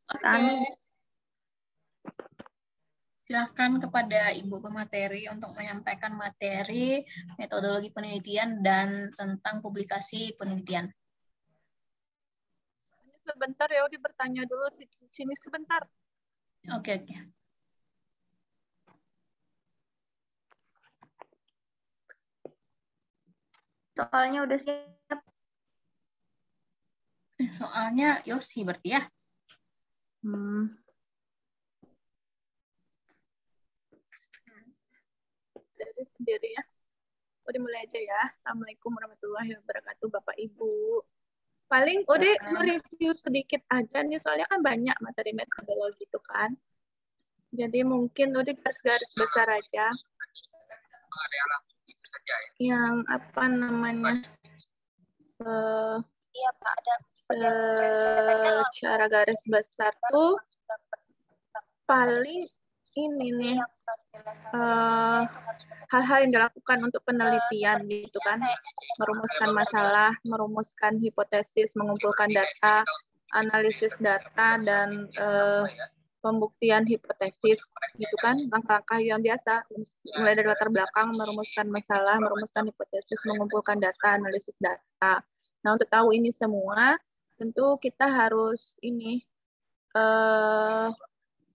Oke. Silakan kepada Ibu pemateri untuk menyampaikan materi, metodologi penelitian, dan tentang publikasi penelitian. Sebentar ya, Udi bertanya dulu sini sebentar. Oke, oke. Soalnya udah siap. Soalnya Yosi berarti ya. Dari sendiri ya. Udah mulai aja ya. Assalamualaikum warahmatullahi wabarakatuh, Bapak Ibu. Paling udah mereview sedikit aja nih, soalnya kan banyak materi metodologi itu kan. Jadi mungkin udah garis-garis besar aja. Yang apa namanya? Iya, Pak, ada Secara garis besar tuh paling ini nih hal-hal yang dilakukan untuk penelitian gitu kan, merumuskan masalah, merumuskan hipotesis, mengumpulkan data, analisis data, dan pembuktian hipotesis gitu kan, langkah-langkah yang biasa, mulai dari latar belakang, merumuskan masalah, merumuskan hipotesis, mengumpulkan data, analisis data. Nah, untuk tahu ini semua, tentu kita harus ini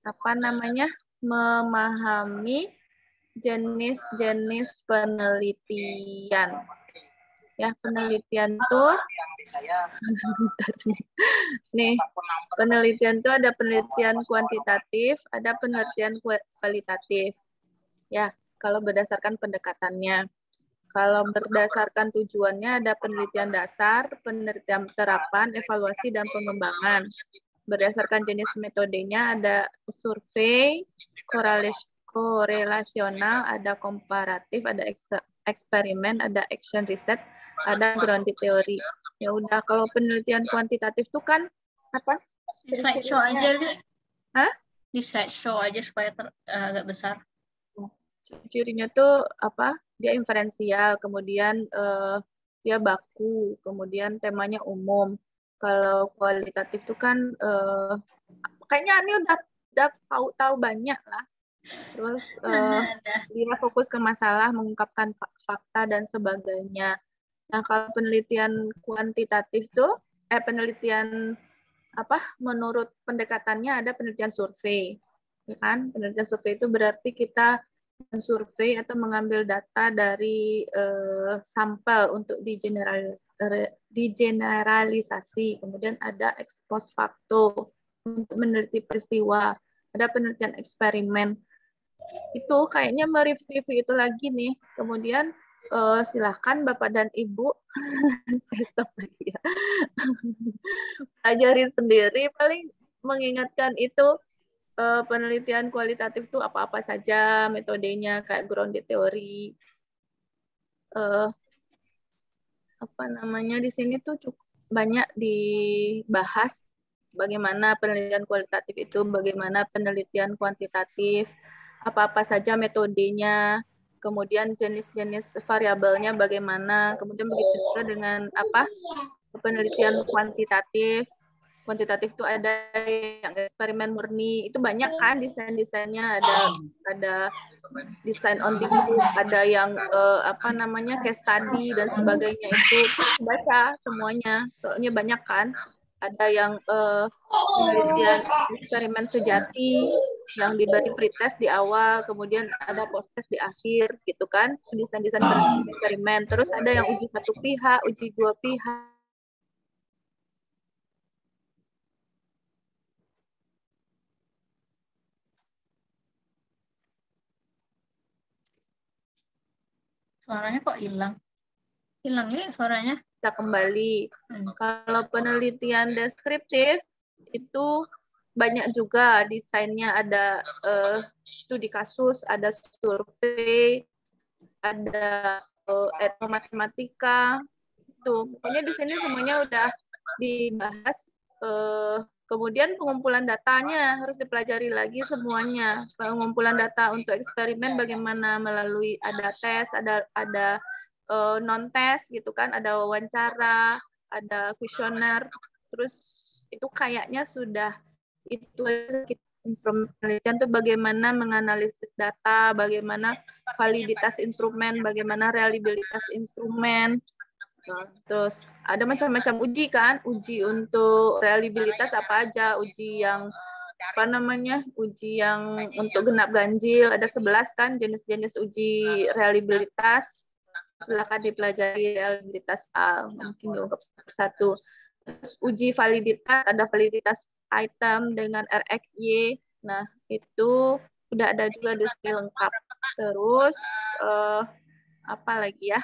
apa namanya, memahami jenis-jenis penelitian. Ya, penelitian tuh nih, penelitian tuh ada penelitian kuantitatif, ada penelitian kualitatif. Ya, kalau berdasarkan pendekatannya. Kalau berdasarkan tujuannya ada penelitian dasar, penelitian terapan, evaluasi, dan pengembangan. Berdasarkan jenis metodenya ada survei, korelasional, ada komparatif, ada eksperimen, ada action research, ada grounded theory. Ya udah, kalau penelitian kuantitatif itu kan apa? Di slideshow aja nih. Hah? Di slideshow aja supaya agak besar. Cirinya tuh apa? Dia inferensial, kemudian dia baku, kemudian temanya umum. Kalau kualitatif tuh kan kayaknya ini udah tahu banyak lah. Terus dia fokus ke masalah, mengungkapkan fakta dan sebagainya. Nah, kalau penelitian kuantitatif tuh penelitian apa? Menurut pendekatannya ada penelitian survei. Ya kan? Penelitian survei itu berarti kita survei atau mengambil data dari sampel untuk digeneralisasi. Kemudian ada ex post facto untuk meneliti peristiwa. Ada penelitian eksperimen. Itu kayaknya mereview itu lagi nih. Kemudian silahkan Bapak dan Ibu stop lagi ya. Pelajari sendiri, paling mengingatkan itu penelitian kualitatif itu apa-apa saja metodenya, kayak grounded theory. Apa namanya, di sini tuh cukup banyak dibahas bagaimana penelitian kualitatif itu, bagaimana penelitian kuantitatif, apa-apa saja metodenya, kemudian jenis-jenis variabelnya bagaimana, kemudian begitu juga dengan apa penelitian kuantitatif. Kuantitatif itu ada yang eksperimen murni, itu banyak kan desain-desainnya, ada desain on the book, ada yang apa namanya case study dan sebagainya, itu baca semuanya, soalnya banyak kan. Ada yang penelitian eksperimen sejati yang diberi pretest di awal, kemudian ada post-test di akhir gitu kan, desain-desain eksperimen. Terus ada yang uji satu pihak, uji dua pihak. Suaranya kok hilang? Hilang nih suaranya. Bisa kembali. Kalau penelitian deskriptif itu banyak juga desainnya, ada studi kasus, ada survei, ada etnomatematika. Tuh, pokoknya di sini semuanya udah dibahas. Kemudian pengumpulan datanya harus dipelajari lagi semuanya. Pengumpulan data untuk eksperimen bagaimana, melalui ada tes, ada non tes gitu kan, ada wawancara, ada kuesioner. Terus itu kayaknya sudah Itu instrumen penelitian itu bagaimana menganalisis data, bagaimana validitas instrumen, bagaimana reliabilitas instrumen. Nah, terus ada macam-macam uji kan, uji untuk reliabilitas apa aja, uji yang apa namanya, uji yang untuk genap ganjil ada 11 kan jenis-jenis uji reliabilitas. Silakan dipelajari reliabilitas mungkin diungkap satu. Terus uji validitas, ada validitas item dengan RxY. Nah, itu udah ada juga di sini lengkap. Terus apa lagi ya?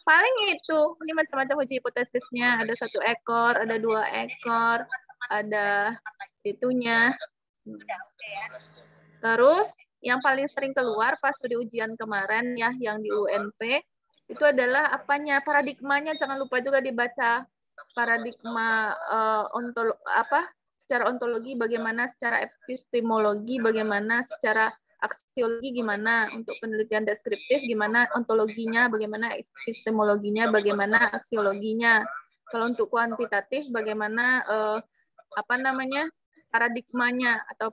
Paling itu, ini macam-macam uji hipotesisnya. Ada 1 ekor, ada 2 ekor, ada itunya. Terus yang paling sering keluar pas di ujian kemarin ya, yang di UNP, itu adalah apanya, paradigmanya. Jangan lupa juga dibaca paradigma secara ontologi, bagaimana secara epistemologi, bagaimana secara aksiologi, gimana untuk penelitian deskriptif, gimana ontologinya, bagaimana epistemologinya, bagaimana aksiologinya. Kalau untuk kuantitatif, bagaimana paradigmanya atau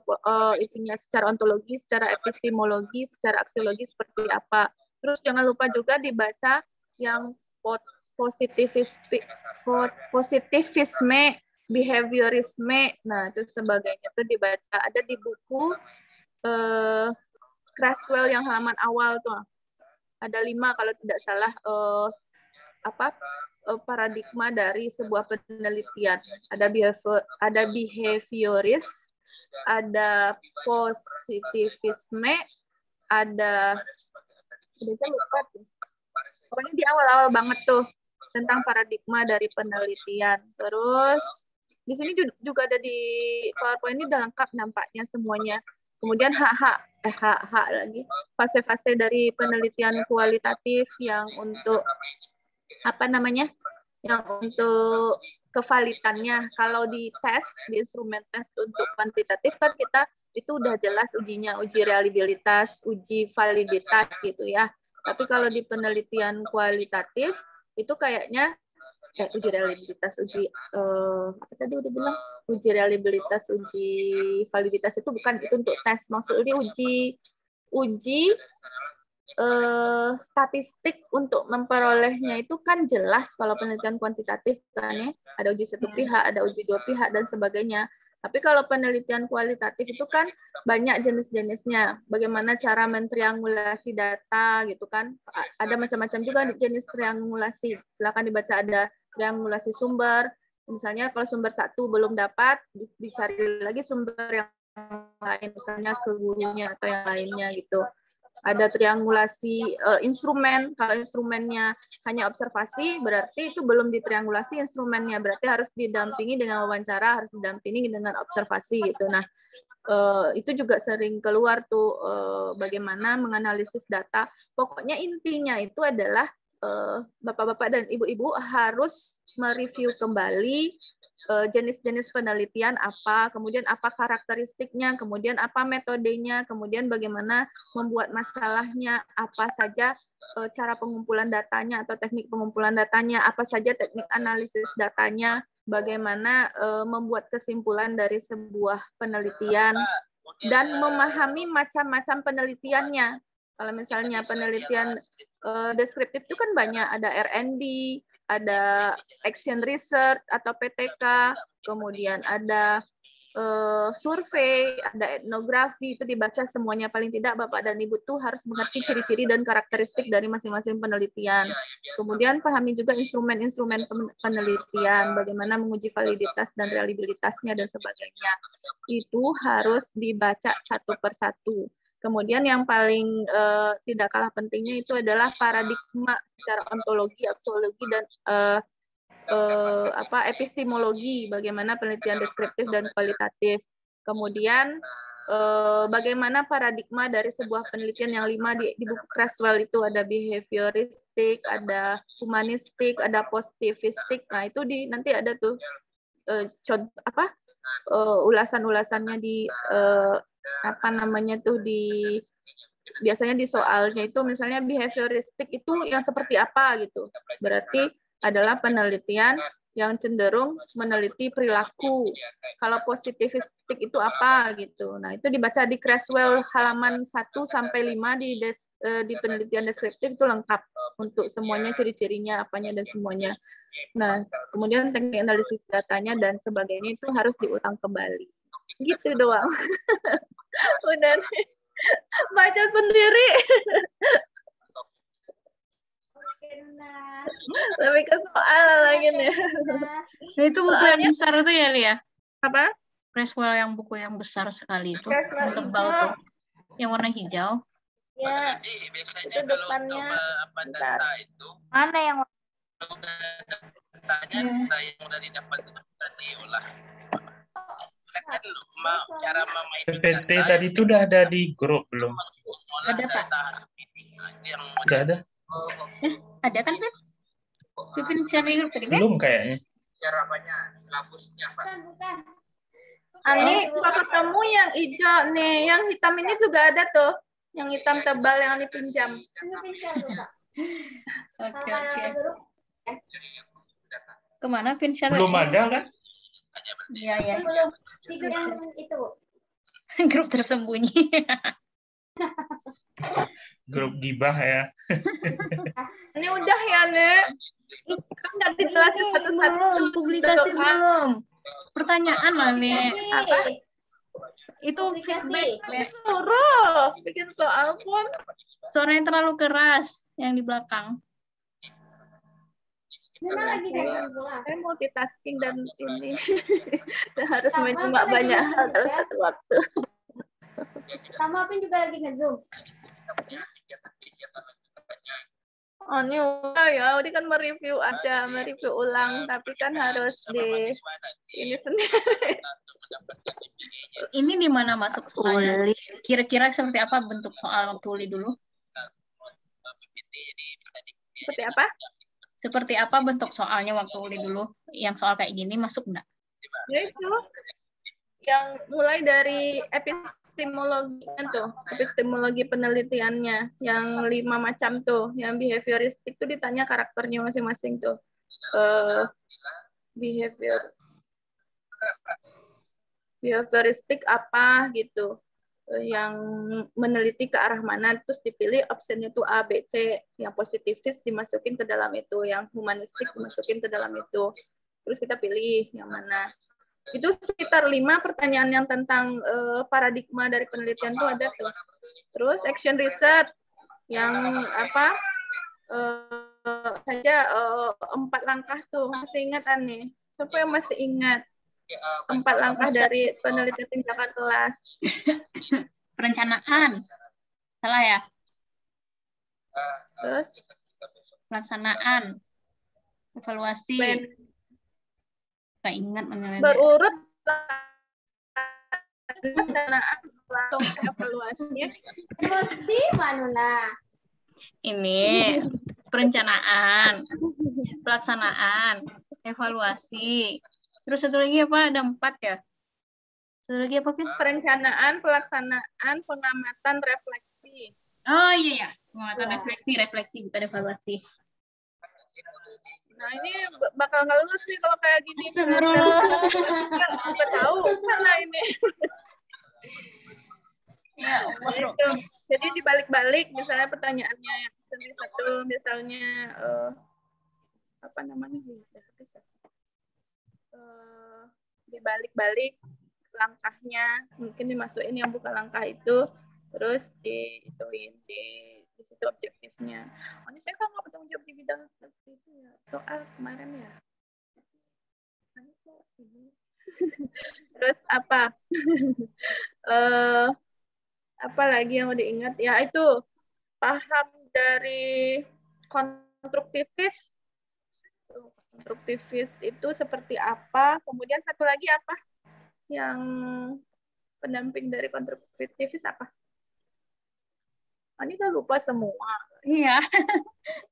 itunya secara ontologi, secara epistemologi, secara aksiologi seperti apa. Terus jangan lupa juga dibaca yang positivisme, behaviorisme, nah itu sebagainya itu dibaca, ada di buku Creswell yang halaman awal tuh, ada 5 kalau tidak salah paradigma dari sebuah penelitian. Ada behavioris, ada positivisme, ada lupa tuh. Pokoknya di awal-awal banget tuh tentang paradigma dari penelitian. Terus di sini juga ada di PowerPoint, ini udah lengkap nampaknya semuanya. Kemudian lagi fase-fase dari penelitian kualitatif yang untuk yang untuk kevalitannya. Kalau di tes, di instrumen tes untuk kuantitatif kan kita itu udah jelas ujinya, uji reliabilitas, uji validitas gitu ya. Tapi kalau di penelitian kualitatif itu kayaknya uji reliabilitas, uji apa tadi udah bilang, uji reliabilitas, uji validitas itu bukan, itu untuk tes. Maksudnya uji statistik untuk memperolehnya itu kan jelas kalau penelitian kuantitatif kan ya, ada uji 1 pihak, ada uji 2 pihak dan sebagainya. Tapi kalau penelitian kualitatif itu kan banyak jenis-jenisnya. Bagaimana cara mentriangulasi data gitu kan. Ada macam-macam juga jenis triangulasi. Silakan dibaca, ada triangulasi sumber. Misalnya kalau sumber 1 belum dapat, dicari lagi sumber yang lain, misalnya ke gurunya atau yang lainnya gitu. Ada triangulasi instrumen. Kalau instrumennya hanya observasi, berarti itu belum ditriangulasi instrumennya. Berarti harus didampingi dengan wawancara, harus didampingi dengan observasi gitu. Nah, itu juga sering keluar tuh bagaimana menganalisis data. Pokoknya intinya itu adalah Bapak-bapak dan Ibu-ibu harus mereview kembali jenis-jenis penelitian apa, kemudian apa karakteristiknya, kemudian apa metodenya, kemudian bagaimana membuat masalahnya, apa saja cara pengumpulan datanya atau teknik pengumpulan datanya, apa saja teknik analisis datanya, bagaimana membuat kesimpulan dari sebuah penelitian, dan memahami macam-macam penelitiannya. Kalau misalnya penelitian deskriptif itu kan banyak, ada R&D, ada action research atau PTK, kemudian ada survei, ada etnografi, itu dibaca semuanya. Paling tidak Bapak dan Ibu tuh harus mengerti ciri-ciri dan karakteristik dari masing-masing penelitian. Kemudian pahami juga instrumen-instrumen penelitian, bagaimana menguji validitas dan reliabilitasnya dan sebagainya. Itu harus dibaca satu persatu. Kemudian yang paling tidak kalah pentingnya itu adalah paradigma secara ontologi, aksiologi, dan epistemologi, bagaimana penelitian deskriptif dan kualitatif. Kemudian bagaimana paradigma dari sebuah penelitian yang 5 di buku Creswell itu, ada behavioristik, ada humanistik, ada positivistik. Nah, itu nanti ada tuh ulasan-ulasannya di biasanya di soalnya itu, misalnya behavioristik itu yang seperti apa gitu. Berarti adalah penelitian yang cenderung meneliti perilaku. Kalau positivistik itu apa gitu. Nah, itu dibaca di Creswell halaman 1 sampai 5 di penelitian deskriptif itu lengkap untuk semuanya, ciri-cirinya, apanya dan semuanya. Nah, kemudian teknik analisis datanya dan sebagainya itu harus diulang kembali. Gitu doang. Udah baca sendiri. Lebih ke soal lagi nih. Nah, itu buku yang besar itu ya, Lia? Apa? Creswell yang buku yang besar sekali itu, Creswell yang tebal hijau. tuh, yang warna hijau. Ya, itu depannya. Bentar. Mana yang Ya. yang udah didapat itu sudah diolah. Cara memainkan PPT tadi itu udah ada di grup belum? Ada, Pak. Udah ada? Ada kan, Pip? Pipin share di grup tadi, Pip? Belum kayaknya. Caranya silabusnya Pak. bukan. Ani, kalau ketemu yang hijau nih, yang hitam ini juga ada tuh. Yang hitam tebal yang dipinjam. Oke. Kemana pin share? Belum ada kan? Iya. Belum. Yang itu. Grup tersembunyi. Grup gibah ya. Ini udah ya, Nek. Kan nggak dijelasin satu-satu. Belum, publikasi belum. Pertanyaan lah, Nek. Apa? Itu feedback, Nek. Suruh bikin soal pun. Suaranya terlalu keras yang di belakang. Saya multitasking dan ini dan harus menyimak banyak hal dalam satu waktu. Sama Pin juga lagi nge-zoom. Oh, ini udah ya, udah kan mereview aja, mereview ulang, tapi kan harus di ini sendiri. Ini di mana masuk soalnya? Kira-kira seperti apa bentuk soal waktu uli dulu? Seperti apa? Seperti apa bentuk soalnya waktu uli dulu? Yang soal kayak gini masuk enggak? Ya itu, yang mulai dari epistemologinya tuh, epistemologi penelitiannya, yang 5 macam tuh, yang behavioristik tuh ditanya karakternya masing-masing tuh. Behavioristik apa gitu, yang meneliti ke arah mana, terus dipilih opsinya itu A, B, C, yang positivis dimasukin ke dalam itu, yang humanistik dimasukin ke dalam itu, terus kita pilih yang mana. Itu sekitar 5 pertanyaan yang tentang paradigma dari penelitian itu ada tuh. Terus action research yang apa saja 4 langkah tuh, masih ingat nih? Siapa yang masih ingat? 4 langkah dari penelitian tindakan kelas. Perencanaan. Salah ya? Terus Pelaksanaan. Evaluasi. plan. Gak ingat mana. Berurut pelaksanaan langsung evaluasinya. Emosi Manuna. Ini perencanaan, pelaksanaan, evaluasi. Terus satu lagi apa? Ada 4 ya? Satu lagi apa, Pin? Perencanaan, pelaksanaan, pengamatan, refleksi. Oh iya. Pengamatan refleksi, bukan evaluasi. Nah ini bakal nggak lulus nih kalau kayak gini. Nggak tahu mana ini. Ya Allah. Itu. Jadi dibalik-balik, misalnya pertanyaannya yang satu, misalnya apa namanya? Dibalik-balik langkahnya, mungkin dimasukin yang bukan langkah itu, terus diituin di situ objektifnya. Oh, ini saya kan nggak bertanggung jawab di bidang seperti itu ya. Soal kemarin ya. Terus apa? Apa lagi yang mau diingat? Ya itu paham dari konstruktivis. Konstruktivis itu seperti apa? Kemudian satu lagi apa? Yang pendamping dari konstruktivis apa? Ini udah lupa semua. Iya.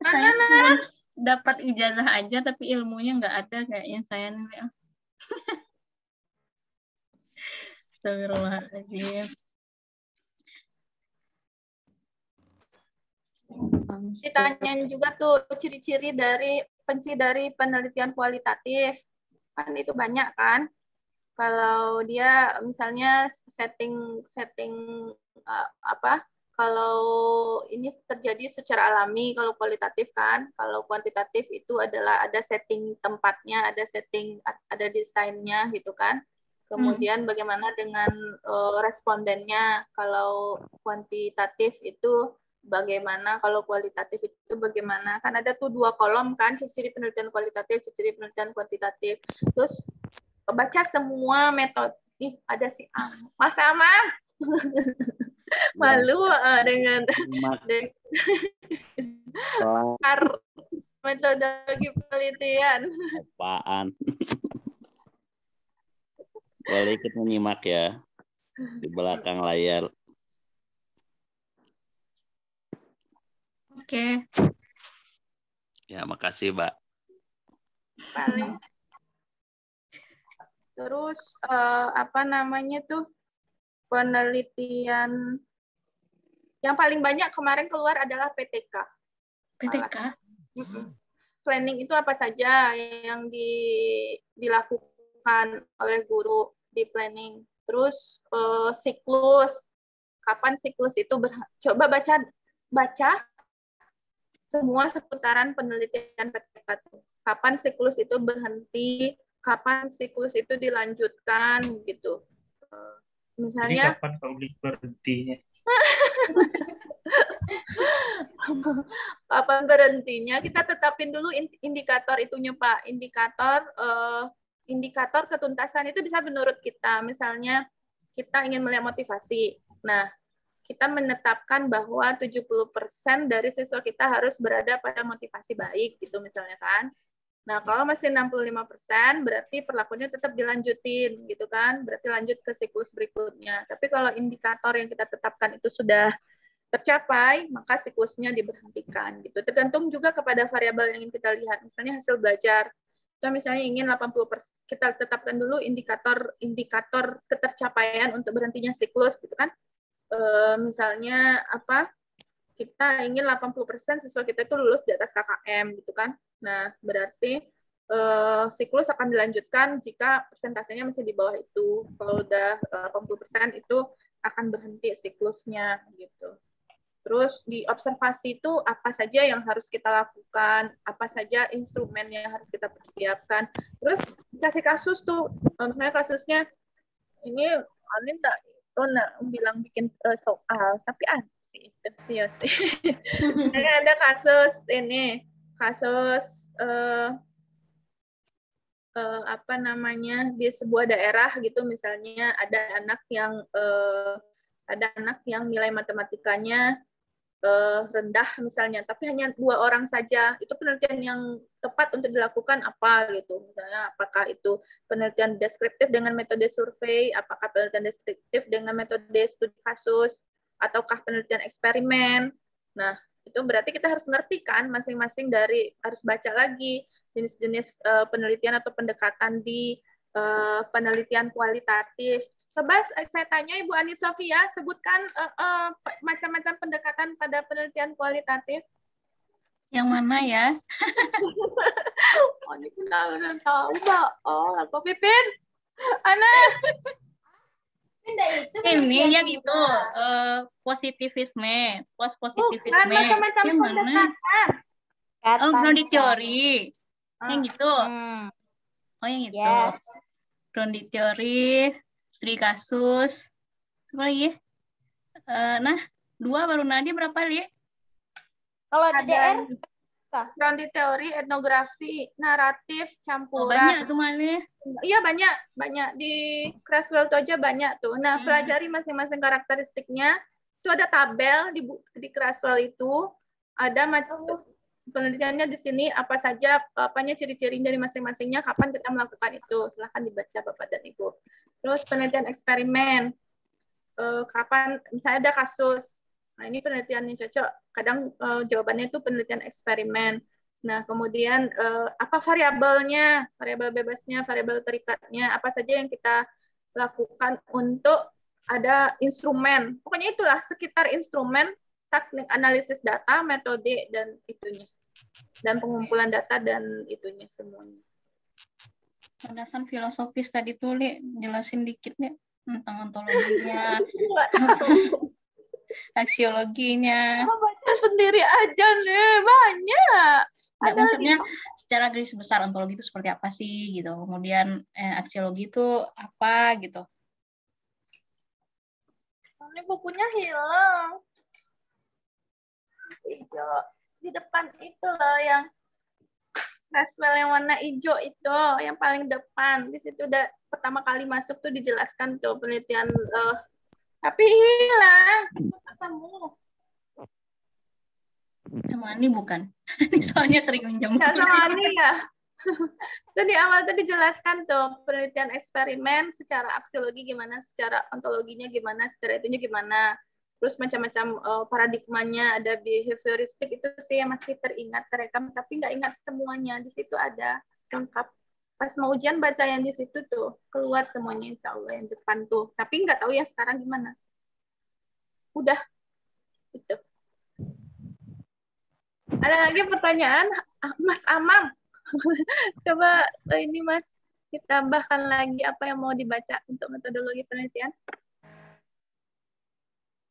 Saya cuma dapat ijazah aja tapi ilmunya nggak ada kayaknya saya nih. Astagfirullahaladzim. Ditanyain juga tuh ciri-ciri dari kunci dari penelitian kualitatif. Kan itu banyak kan. Kalau dia misalnya setting apa? Kalau ini terjadi secara alami, kalau kualitatif kan, kalau kuantitatif itu adalah ada setting tempatnya, ada setting, ada desainnya gitu kan. Kemudian bagaimana dengan respondennya, kalau kuantitatif itu bagaimana, kalau kualitatif itu bagaimana. Kan ada tuh 2 kolom kan, ciri-ciri penelitian kualitatif, ciri-ciri penelitian kuantitatif. Terus baca semua metode. Ih, ada si Mas Amang. Malu dengan metodologi penelitian. Apaan? Boleh ikut menyimak ya di belakang layar. Oke. Ya, makasih, Mbak. Paling. Terus apa namanya tuh, penelitian yang paling banyak kemarin keluar adalah PTK. PTK. Planning itu apa saja yang dilakukan oleh guru di planning. Terus siklus, kapan siklus itu coba baca semua seputaran penelitian PTK. Kapan siklus itu berhenti, kapan siklus itu dilanjutkan gitu. Misalnya. Jadi kapan publik berhentinya? Kapan berhentinya? Kita tetapin dulu indikator itunya, Pak. Indikator ketuntasan itu bisa menurut kita. Misalnya kita ingin melihat motivasi. Nah, kita menetapkan bahwa 70% dari siswa kita harus berada pada motivasi baik gitu misalnya kan. Nah, kalau masih 65%, berarti perlakuannya tetap dilanjutin, gitu kan? Berarti lanjut ke siklus berikutnya. Tapi kalau indikator yang kita tetapkan itu sudah tercapai, maka siklusnya diberhentikan, gitu. Tergantung juga kepada variabel yang ingin kita lihat. Misalnya hasil belajar. Kita misalnya ingin 80%, kita tetapkan dulu indikator ketercapaian untuk berhentinya siklus, gitu kan? Misalnya apa? Kita ingin 80% siswa kita itu lulus di atas KKM gitu kan. Nah, berarti siklus akan dilanjutkan jika persentasenya masih di bawah itu. Kalau udah 80% itu akan berhenti siklusnya gitu. Terus di observasi itu apa saja yang harus kita lakukan, apa saja instrumen yang harus kita persiapkan. Terus kasih kasus tuh, misalnya kasusnya ini Anin tak bilang bikin soal, tapi sih. Ada kasus apa namanya di sebuah daerah gitu, misalnya ada anak yang nilai matematikanya rendah misalnya, tapi hanya 2 orang saja. Itu penelitian yang tepat untuk dilakukan apa gitu. Misalnya apakah itu penelitian deskriptif dengan metode survei, apakah penelitian deskriptif dengan metode studi kasus, ataukah penelitian eksperimen. Nah, itu berarti kita harus ngerti kan masing-masing harus baca lagi jenis-jenis penelitian atau pendekatan di penelitian kualitatif. Coba saya tanya Ibu Ani Sofia, sebutkan macam-macam pendekatan pada penelitian kualitatif. Yang mana ya? Oh, ini kita tahu, Mbak. Oh, apa Pipin? Ana. Ini yang itu positivisme, post-positivisme. Bukan, macam-macam yang mana? Oh, grounded teori. Yang gitu. Oh, yang itu. Yes. Grounded teori, studi kasus. Apa lagi? Nah, 2 baru Nadia berapa, Li? Kalau DDR grounded teori, etnografi, naratif, campuran. Oh, banyak tuh mana? Iya, banyak. Di Creswell itu aja banyak tuh. Nah, pelajari masing-masing karakteristiknya. Itu ada tabel di Creswell itu. Ada penelitiannya di sini, apa saja, ciri-ciri dari masing-masingnya, kapan kita melakukan itu. Silahkan dibaca Bapak dan Ibu. Terus penelitian eksperimen. Kapan, misalnya ada kasus. Nah, ini penelitian yang cocok. Kadang jawabannya itu penelitian eksperimen. Nah, kemudian apa variabelnya, variabel bebasnya, variabel terikatnya, apa saja yang kita lakukan untuk ada instrumen. Pokoknya itulah sekitar instrumen, teknik analisis data, metode, dan itunya. dan pengumpulan data dan itunya semuanya. Landasan filosofis tadi tuh, Li, jelasin dikit nih tentang ontologinya, Nggak tahu. aksiologinya. Kamu baca sendiri aja nih, banyak. Nggak, Ada maksudnya secara garis besar ontologi itu seperti apa sih gitu. Kemudian aksiologi itu apa gitu. ini bukunya hilang. Hijau di depan itu loh yang Creswell yang warna hijau itu yang paling depan. Di situ udah pertama kali masuk tuh dijelaskan tuh penelitian tapi hilang. Ketemu. Sama Ani bukan? Soalnya sering minjem Ya buku. sama Ani ya. Itu di awal tuh dijelaskan tuh penelitian eksperimen secara aksiologi gimana, secara ontologinya gimana, secara itunya gimana. Terus macam-macam paradigmanya, ada behavioristik itu sih yang masih teringat, terekam, tapi nggak ingat semuanya. Di situ ada lengkap. Pas mau ujian baca yang di situ tuh, keluar semuanya insya Allah yang depan tuh. Tapi nggak tahu ya sekarang gimana. Udah, itu. Ada lagi pertanyaan, Mas Amam. Coba ini Mas, ditambahkan lagi apa yang mau dibaca untuk metodologi penelitian.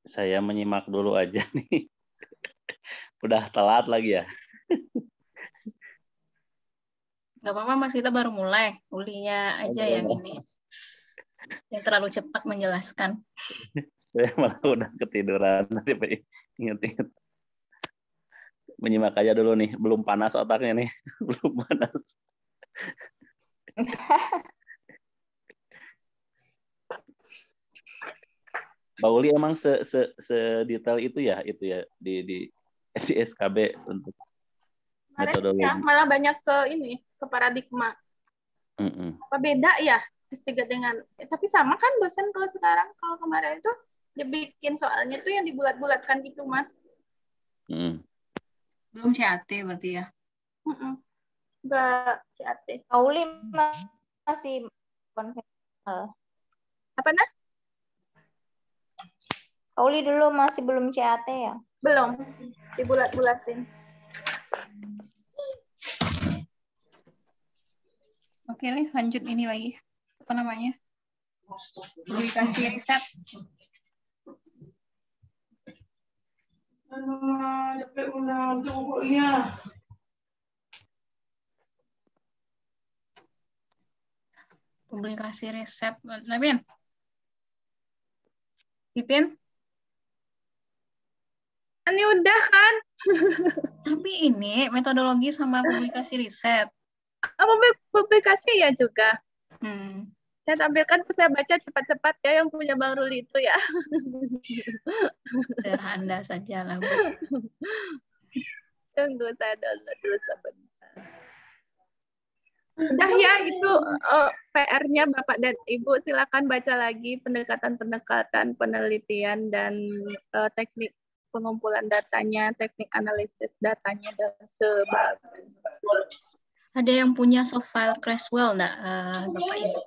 Saya menyimak dulu aja nih. Udah telat lagi ya. Nggak apa-apa Mas, kita baru mulai. Ulinya aja yang ini. Yang terlalu cepat menjelaskan. Saya malah udah ketiduran. Nanti inget-inget. Menyimak aja dulu nih. Belum panas otaknya nih. Belum panas. Mbak Uli emang sedetail itu ya di SKB untuk metodologi. Ya, malah banyak ke paradigma. Apa beda ya S3 dengan tapi sama kan dosen kalau sekarang, kalau kemarin itu dia bikin soalnya tuh yang dibulat-bulatkan gitu Mas. Belum CAT berarti ya? Enggak CAT. Kauli masih konvensional. Apa nah? Kauli dulu masih belum CAT ya? Belum, dibulat-bulatin. Oke nih, lanjut ini lagi. Apa namanya? Publikasi riset. Publikasi riset. Nabin? Pipin? Ini udah kan? Tapi ini metodologi sama publikasi riset. Apa publikasi ya juga? Saya tampilkan, saya baca cepat-cepat ya yang punya Bang Ruli itu ya. Anda saja lah, Bu. Tunggu saya download dulu sebentar. Udah ya, itu PR-nya Bapak dan Ibu. Silakan baca lagi pendekatan-pendekatan penelitian dan teknik pengumpulan datanya, teknik analisis datanya, dan sebagainya. Ada yang punya soft file Creswell nggak, Bapak Ibu?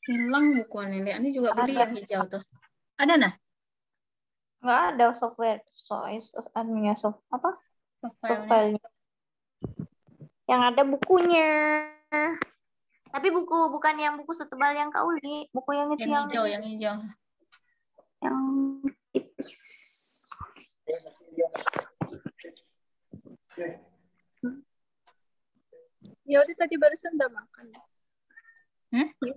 Hilang bukuannya. Ini juga beli yang hijau tuh. Ada nah? Nggak ada software, adminnya apa? Software-nya. Yang ada bukunya. Tapi bukan yang buku setebal yang Kauli, buku yang itu yang hijau. Yang tipis. Ya udah, tadi barusan udah makan.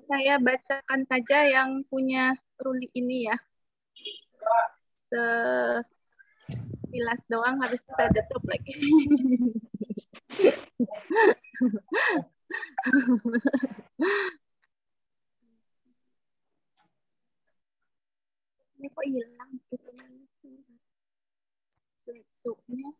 Saya bacakan saja yang punya Ruli ini ya. Sekilas doang, habis itu saya tutup lagi. Ini kok hilang gitu sweatsuitnya.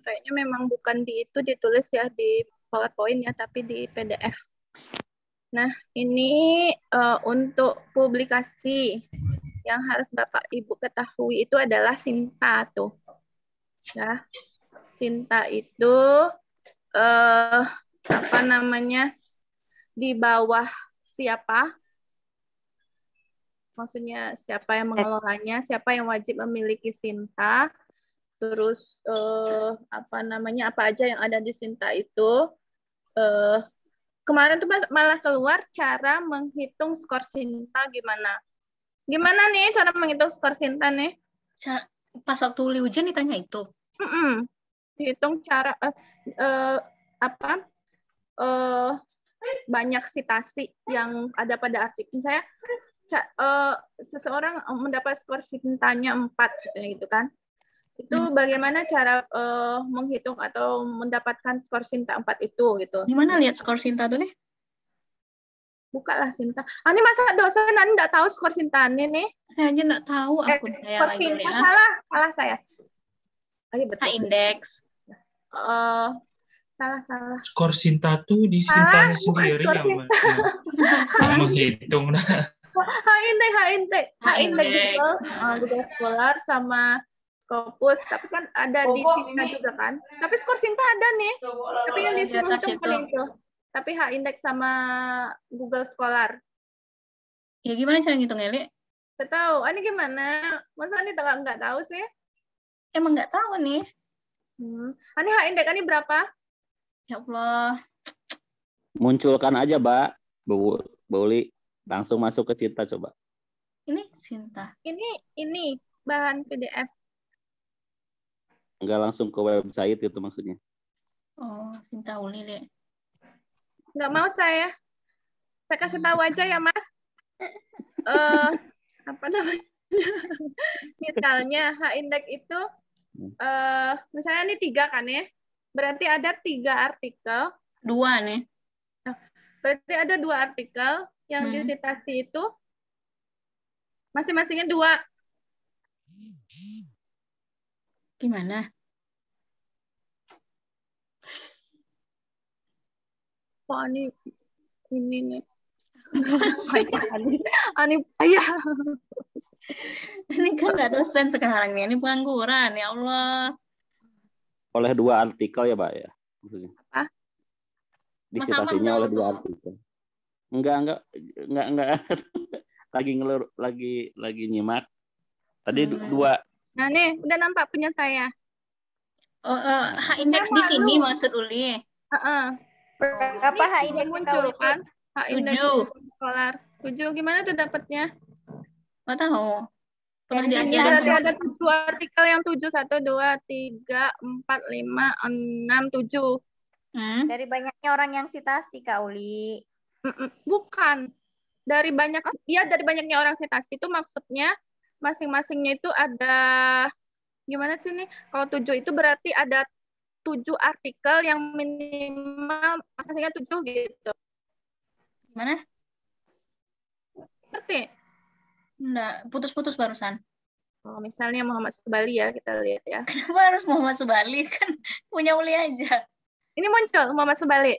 Kayaknya memang bukan di itu ditulis ya di PowerPoint ya, tapi di PDF. Nah, ini untuk publikasi yang harus Bapak Ibu ketahui itu adalah Sinta tuh. Ya. Sinta itu apa namanya, di bawah siapa? Maksudnya siapa yang mengelolanya, siapa yang wajib memiliki Sinta, terus apa namanya, apa aja yang ada di Sinta itu. Kemarin tuh malah keluar cara menghitung skor Sinta gimana. Gimana nih cara menghitung skor Sinta nih? Pas waktu uli ujian ditanya itu. Dihitung cara apa? Banyak citasi yang ada pada artikel. Saya seseorang mendapat skor Sintanya 4 gitu kan. Itu bagaimana cara menghitung atau mendapatkan skor Sinta 4 itu gitu. Gimana lihat skor Sinta tuh nih? Bukalah Sinta. Ini masa dosen Anda nggak tahu skor Sinta nih? Saya aja nggak tahu akun saya skor lagi Sinta lihat. salah saya. Betul. H-index. Salah. Skor Sinta tuh di Sintanya sendiri ya, Mbak. Menghitung. H-index Google Scholar sama Scopus, tapi kan ada di Sinta juga kan. Tapi skor Sinta ada nih. Tapi yang disuruh itu. Tapi H-index sama Google Scholar. Ya gimana cara ngitung, Eli? Saya tahu. Ini gimana? Masa ini nggak tahu sih? Emang nggak tahu nih. Ini H-index ini berapa? Ya Allah. Munculkan aja, Mbak. Bu Uli. Langsung masuk ke Sinta coba. Ini Sinta. Ini bahan PDF. Enggak langsung ke website itu maksudnya. Oh, Sinta Uli, Le. Nggak mau saya. Saya kasih tahu aja ya, Mas. Apa namanya? Misalnya H-index itu misalnya ini 3 kan ya. Berarti ada 3 artikel. 2 nih. Berarti ada 2 artikel yang disitasi itu masing-masingnya 2. Gimana? Oh, ini nih. Ini payah. Ini kan nggak dosen sekarang nih. Ini pengangguran, ya Allah. Oleh 2 artikel ya, Pak ya? Maksudnya. Apa? Disitasinya oleh 2 artikel. Enggak. lagi nyimak. Tadi 2. Nah, nih udah nampak punya saya. H-index di sini maksud Uli. Berapa H-index muncul kan? H-index 7. 7 gimana tuh dapatnya? Nggak tahu. Pernah Dari diajarin Berarti ada 7 artikel yang 7, 1, 2, 3, 4, 5, 6, 7. Dari banyaknya orang yang citasi, Kak Uli. Bukan. Dari banyaknya orang citasi itu maksudnya masing-masingnya itu ada, gimana sih nih? Kalau 7 itu berarti ada 7 artikel yang minimal masing-masingnya 7 gitu. Gimana? Ngerti? Enggak, putus-putus barusan. Misalnya Muhammad Subali ya, kita lihat ya. Kenapa harus Muhammad Subali? Kan punya Uli aja. Ini muncul Muhammad Subali.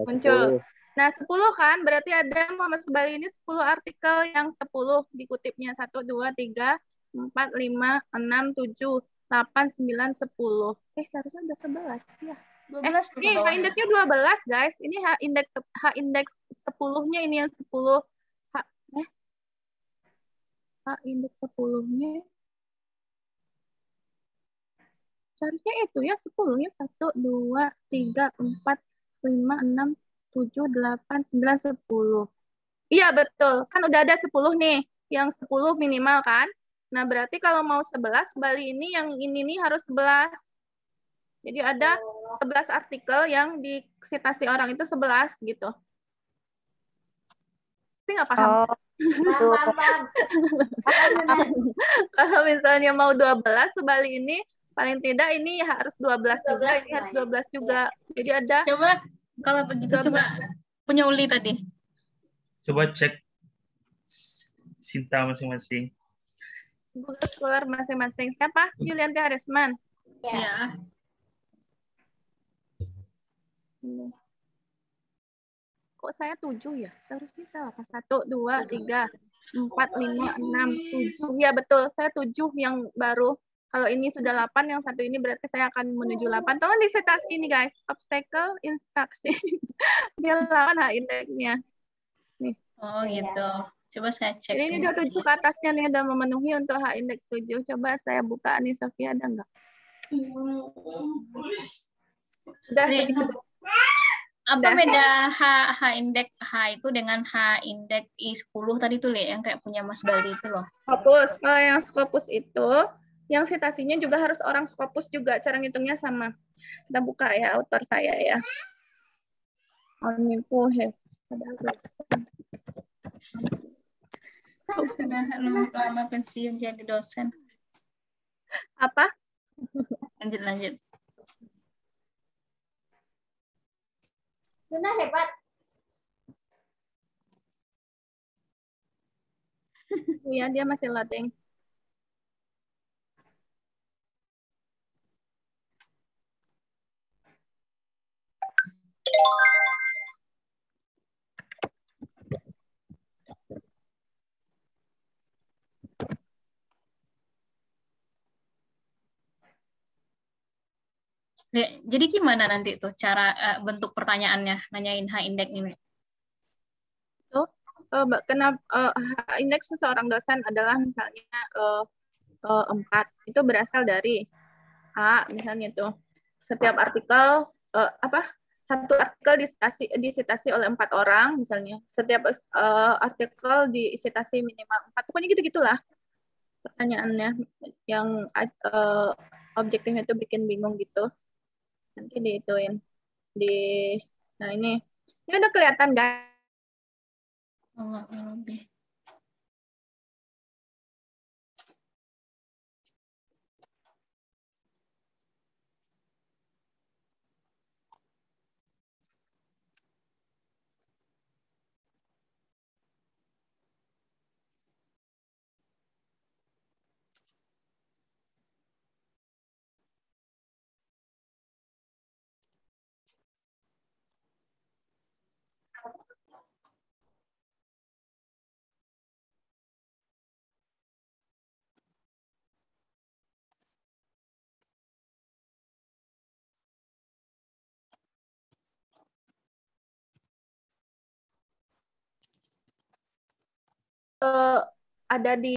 Muncul. Nah, 10 kan, berarti ada Muhammad Subali ini 10 artikel yang 10 dikutipnya. 1, 2, 3, 4, 5, 6, 7, 8, 9, 10. Seharusnya udah 11 ya. 12 ini H-indexnya 12, guys. Ini H-index 10-nya ini yang 10. H-index 10-nya. Seharusnya itu ya 10 ya. 1, 2, 3, 4, 5, 6, 7, 8, 9, 10. Iya, betul. Kan udah ada 10 nih. Yang 10 minimal kan. Nah, berarti kalau mau 11, Bali ini yang ini nih harus 11. Jadi ada 11 artikel yang disitasi orang itu 11 gitu. Sih nggak paham? Kalau misalnya mau 12, Bali ini paling tidak ini harus 12 juga, ini harus 12 juga. Jadi ada. Coba kalau begitu coba punya Uli tadi. Coba cek Sinta masing-masing. Google Scholar masing-masing. Siapa? Yulianti Harisman. Ya. Kok saya 7 ya? Seharusnya salah. 1, 2, 3, 4, 5, 6, 7. Ya betul, saya 7 yang baru. Kalau ini sudah 8, yang satu ini berarti saya akan menuju 8. Tolong disertasi ini guys, obstacle, instruction. Dia 8 H indeksnya. Nih. Oh gitu. Coba saya cek. Jadi ini udah 7 ke atasnya nih, udah memenuhi untuk H indeks 7. Coba saya buka nih, Sofia ada nggak? Udah Nih, segitu. apa Udah. beda H indeks H itu dengan H indeks I10 tadi tuh, Le, yang kayak punya Mas Bali itu loh. Scopus. Kalau yang Scopus itu, yang citasinya juga harus orang Scopus juga. Cara ngitungnya sama. Kita buka ya autor saya ya. Oniku have. Sudah lama pensiun jadi dosen. Apa? Lanjut. Luna hebat. Iya, dia masih loading. Jadi gimana nanti tuh cara bentuk pertanyaannya nanyain H indeks ini? Tuh, kenapa indeks seseorang dosen adalah misalnya 4. Itu berasal dari A, misalnya tuh. Setiap artikel satu artikel disitasi oleh 4 orang misalnya. Setiap artikel disitasi minimal 4. Pokoknya gitu-gitulah pertanyaannya yang objektifnya itu bikin bingung gitu. Nanti diituin nah ini udah kelihatan guys. Lebih. Ada di